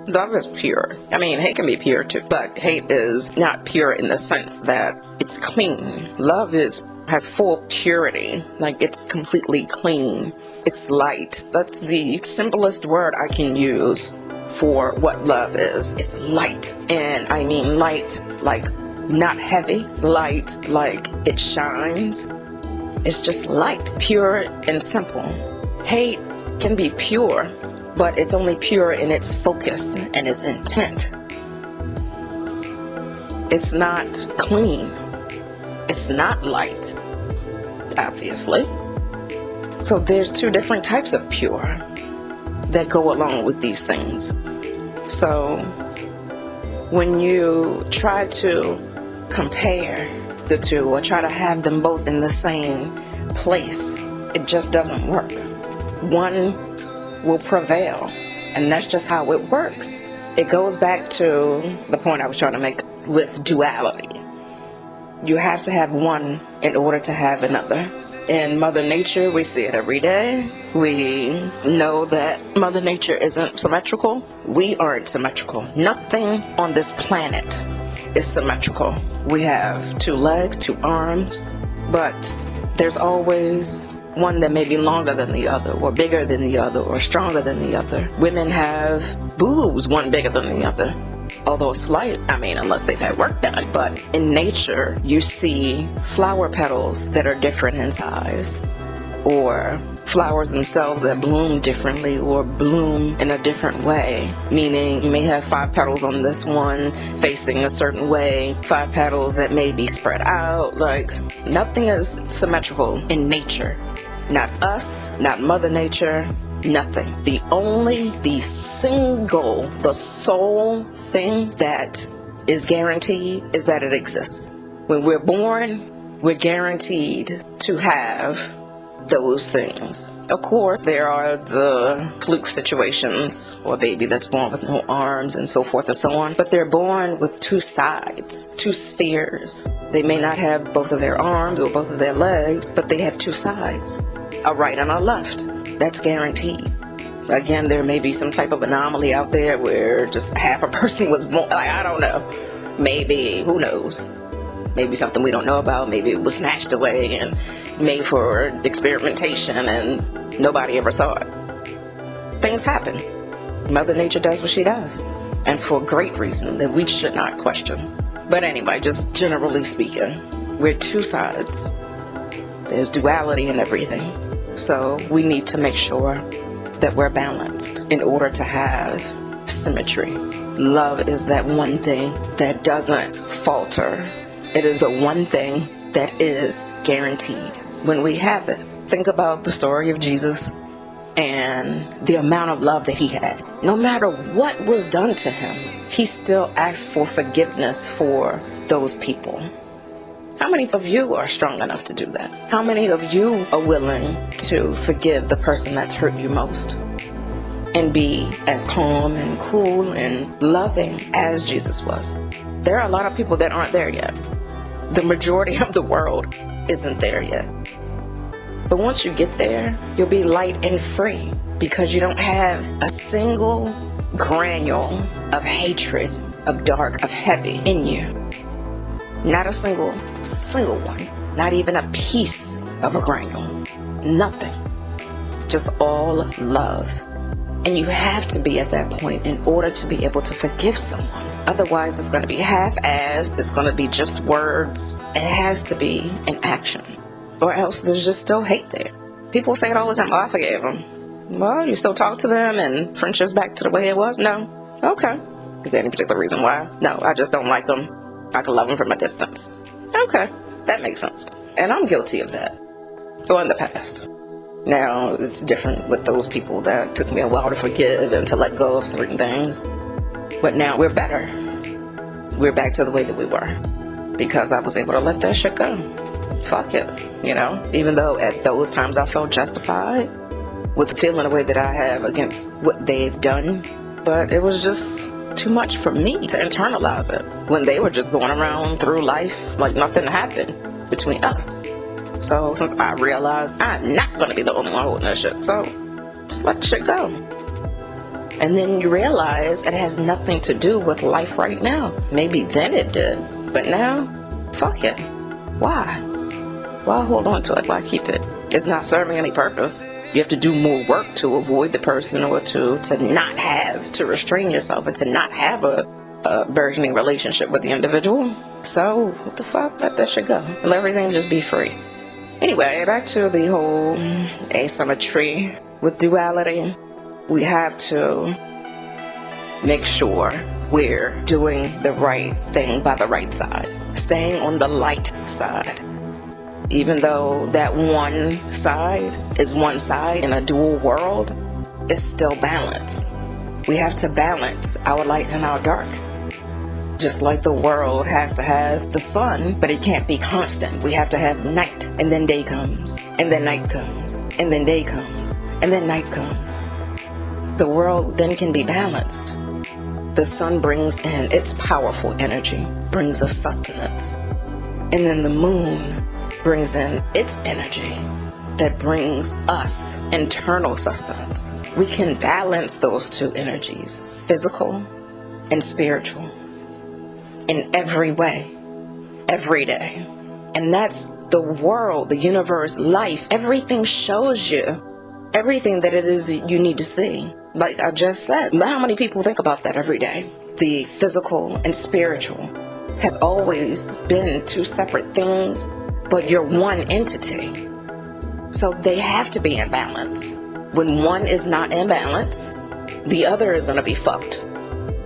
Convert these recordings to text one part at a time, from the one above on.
Love is pure. I mean, hate can be pure too, but hate is not pure in the sense that it's clean. Love has full purity, like it's completely clean. It's light. That's the simplest word I can use for what love is. It's light. And I mean light like not heavy, light like it shines. It's just light, pure and simple. Hate can be pure, but it's only pure in its focus and its intent. It's not clean. It's not light, obviously. So there's two different types of pure that go along with these things. So when you try to compare the two or try to have them both in the same place, it just doesn't work. One will prevail, and that's just how it works. It goes back to the point I was trying to make with duality. You have to have one in order to have another. In Mother Nature, we see it every day. We know that Mother Nature isn't symmetrical. We aren't symmetrical. Nothing on this planet is symmetrical. We have 2 legs, 2 arms, but there's always one that may be longer than the other, or bigger than the other, or stronger than the other. Women have boobs, one bigger than the other. Although slight, unless they've had work done. But in nature, you see flower petals that are different in size, or flowers themselves that bloom differently or bloom in a different way. Meaning you may have 5 petals on this one facing a certain way, 5 petals that may be spread out. Like, nothing is symmetrical in nature. Not us, not Mother Nature, nothing. The sole thing that is guaranteed is that it exists. When we're born, we're guaranteed to have those things. Of course, there are the fluke situations, or a baby that's born with no arms and so forth and so on, but they're born with 2 sides, 2 spheres. They may not have both of their arms or both of their legs, but they have 2 sides, a right and a left. That's guaranteed. Again, there may be some type of anomaly out there where just half a person was born, I don't know. Maybe, who knows? Maybe something we don't know about. Maybe it was snatched away and made for experimentation and nobody ever saw it. Things happen. Mother Nature does what she does, and for a great reason that we should not question. But anyway, just generally speaking, we're 2 sides. There's duality in everything. So we need to make sure that we're balanced in order to have symmetry. Love is that one thing that doesn't falter. It is the one thing that is guaranteed. When we have it, think about the story of Jesus and the amount of love that he had. No matter what was done to him, he still asked for forgiveness for those people. How many of you are strong enough to do that? How many of you are willing to forgive the person that's hurt you most and be as calm and cool and loving as Jesus was? There are a lot of people that aren't there yet. The majority of the world isn't there yet. But once you get there, you'll be light and free because you don't have a single granule of hatred, of dark, of heavy in you. Not a single one. Not even a piece of a granule. Nothing. Just all love. And you have to be at that point in order to be able to forgive someone. Otherwise, it's going to be half-assed. It's going to be just words. It has to be an action. Or else there's just still hate there. People say it all the time, I forgave them. Well, you still talk to them and friendship's back to the way it was? No. Okay. Is there any particular reason why? No, I just don't like them. I can love them from a distance. Okay, that makes sense. And I'm guilty of that. Or in the past. Now, it's different with those people that took me a while to forgive and to let go of certain things. But now we're better. We're back to the way that we were. Because I was able to let that shit go. Fuck it, Even though at those times I felt justified with feeling the way that I have against what they've done. But it was just too much for me to internalize it when they were just going around through life like nothing happened between us. So since I realized I'm not going to be the only one holding that shit, so just let the shit go. And then you realize it has nothing to do with life right now. Maybe then it did, but now, fuck it. Why? Why hold on to it? Why keep it? It's not serving any purpose. You have to do more work to avoid the person, or to not have, to restrain yourself and to not have a burgeoning relationship with the individual. So, what the fuck? Let that shit go. Let everything just be free. Anyway, back to the whole asymmetry with duality. We have to make sure we're doing the right thing by the right side. Staying on the light side. Even though that one side is one side in a dual world, it's still balance. We have to balance our light and our dark. Just like the world has to have the sun, but it can't be constant. We have to have night, and then day comes, and then night comes, and then day comes, and then night comes. The world then can be balanced. The sun brings in its powerful energy, brings us sustenance. And then the moon brings in its energy that brings us internal sustenance. We can balance those two energies, physical and spiritual, in every way, every day. And that's the world, the universe, life. Everything shows you everything that it is you need to see. Like I just said, how many people think about that every day? The physical and spiritual has always been two separate things, but you're one entity. So they have to be in balance. When one is not in balance, the other is going to be fucked.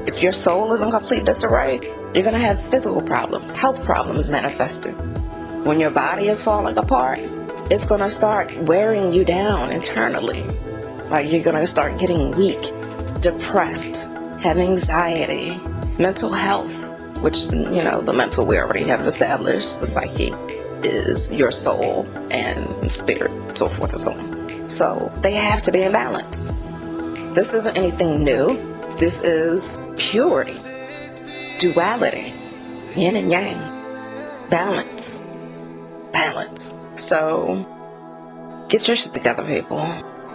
If your soul is in complete disarray, you're going to have physical problems, health problems manifested. When your body is falling apart, it's going to start wearing you down internally. Like you're going to start getting weak, depressed, have anxiety, mental health, which, the mental we already have established, the psyche is your soul and spirit, so forth and so on. So they have to be in balance. This isn't anything new. This is purity, duality, yin and yang, balance. So get your shit together, people.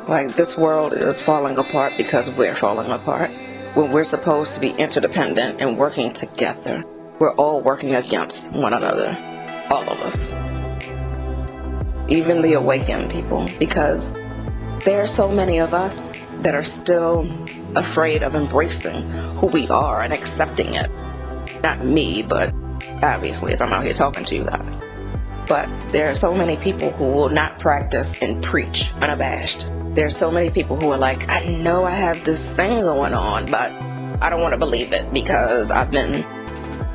Like, this world is falling apart because we're falling apart. When we're supposed to be interdependent and working together, we're all working against one another. All of us. Even the awakened people. Because there are so many of us that are still afraid of embracing who we are and accepting it. Not me, but obviously if I'm out here talking to you guys. But there are so many people who will not practice and preach unabashed. There are so many people who are like, I know I have this thing going on, but I don't want to believe it because I've been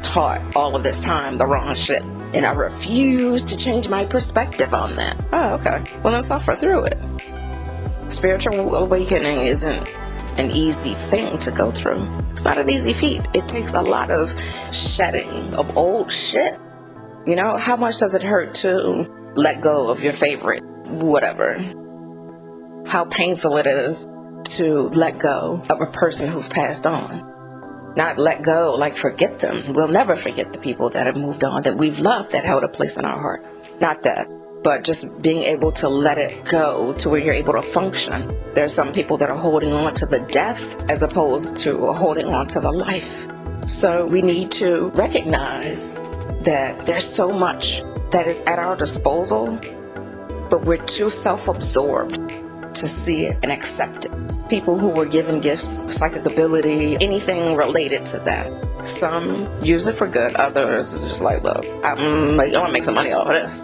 taught all of this time the wrong shit. And I refuse to change my perspective on that. Oh, okay. Well, then suffer through it. Spiritual awakening isn't an easy thing to go through. It's not an easy feat. It takes a lot of shedding of old shit. How much does it hurt to let go of your favorite whatever? How painful it is to let go of a person who's passed on. Not let go, like forget them. We'll never forget the people that have moved on, that we've loved, that held a place in our heart. Not that, but just being able to let it go to where you're able to function. There are some people that are holding on to the death as opposed to holding on to the life. So we need to recognize that there's so much that is at our disposal, but we're too self-absorbed to see it and accept it. People who were given gifts, psychic ability, anything related to that. Some use it for good, others just like, look, I want to make some money off of this.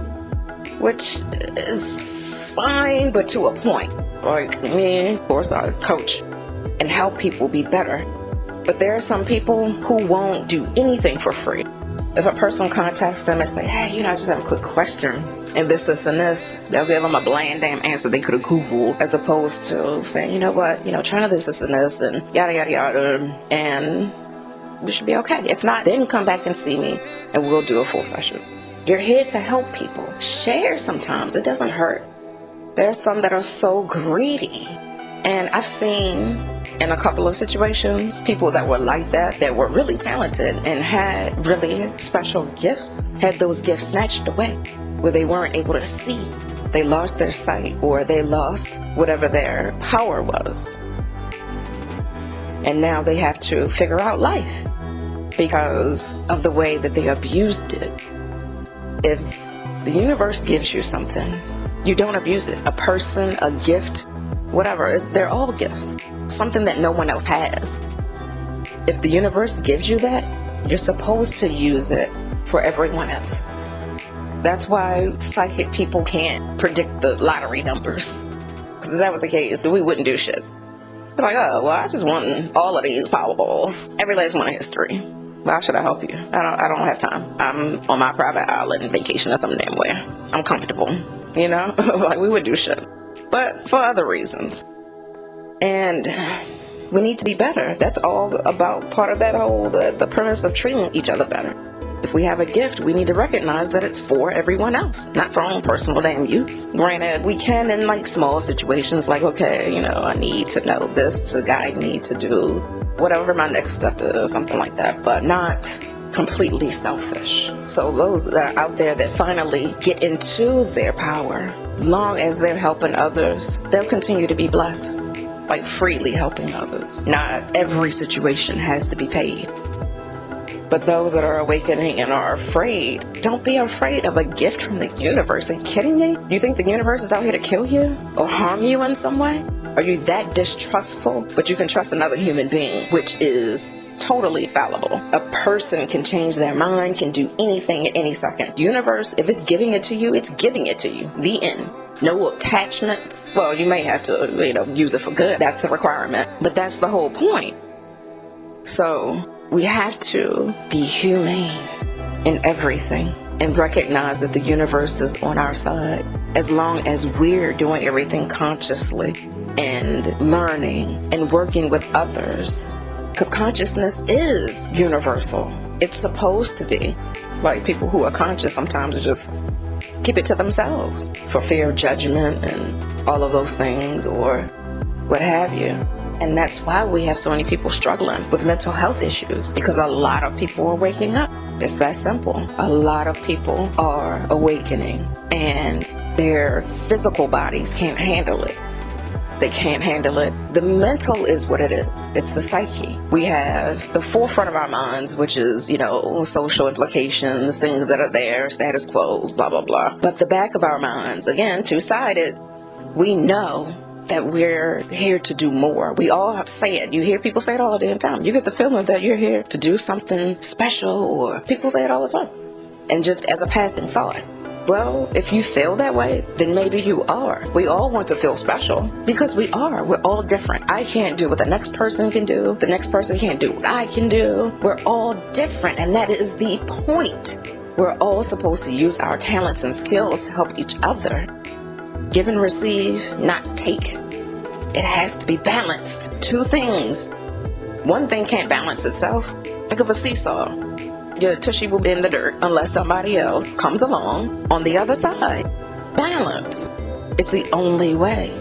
Which is fine, but to a point. Like me, of course, I coach and help people be better. But there are some people who won't do anything for free. If a person contacts them and say, hey, I just have a quick question, and this, and this, they'll give them a bland damn answer they could have Googled, as opposed to saying, you know what, try this, and this, and yada, yada, yada, and we should be okay. If not, then come back and see me, and we'll do a full session. You're here to help people. Share sometimes. It doesn't hurt. There are some that are so greedy. And I've seen in a couple of situations, people that were like that were really talented and had really special gifts, had those gifts snatched away, where they weren't able to see. They lost their sight, or they lost whatever their power was. And now they have to figure out life because of the way that they abused it. If the universe gives you something, you don't abuse it. A person, a gift, whatever, they're all gifts. Something that no one else has. If the universe gives you that, you're supposed to use it for everyone else. That's why psychic people can't predict the lottery numbers. Because if that was the case, we wouldn't do shit. They're like, oh, well, I just won all of these Powerballs. Every last one in history. Why should I help you? I don't have time. I'm on my private island vacation or some damn where. I'm comfortable. You know? Like, we would do shit. But for other reasons. And we need to be better. That's all about part of that whole, the premise of treating each other better. If we have a gift, we need to recognize that it's for everyone else, not for our own personal damn use. Granted, we can in like small situations, like, okay, you know, I need to know this to guide me to do whatever my next step is, something like that, but not completely selfish. So those that are out there that finally get into their power, long as they're helping others, they'll continue to be blessed, like freely helping others. Not every situation has to be paid. But those that are awakening and are afraid, don't be afraid of a gift from the universe. Are you kidding me? You think the universe is out here to kill you or harm you in some way? Are you that distrustful? But you can trust another human being, which is totally fallible. A person can change their mind, can do anything at any second. The universe, if it's giving it to you, it's giving it to you. The end. No attachments. Well, you may have to, use it for good. That's the requirement. But that's the whole point. So we have to be humane in everything and recognize that the universe is on our side as long as we're doing everything consciously and learning and working with others. Because consciousness is universal. It's supposed to be. Like, people who are conscious sometimes just keep it to themselves for fear of judgment and all of those things or what have you. And that's why we have so many people struggling with mental health issues, because a lot of people are waking up. It's that simple. A lot of people are awakening and their physical bodies can't handle it. They can't handle it. The mental is what it is. It's the psyche. We have the forefront of our minds, which is, social implications, things that are there, status quo, blah, blah, blah. But the back of our minds, again, two-sided, we know that we're here to do more. We all say it. You hear people say it all the damn time. You get the feeling that you're here to do something special, or people say it all the time. And just as a passing thought. Well, if you feel that way, then maybe you are. We all want to feel special because we are. We're all different. I can't do what the next person can do. The next person can't do what I can do. We're all different, and that is the point. We're all supposed to use our talents and skills to help each other. Give and receive, not take. It has to be balanced. Two things. One thing can't balance itself. Think of a seesaw. Your tushy will be in the dirt unless somebody else comes along on the other side. Balance. It's the only way.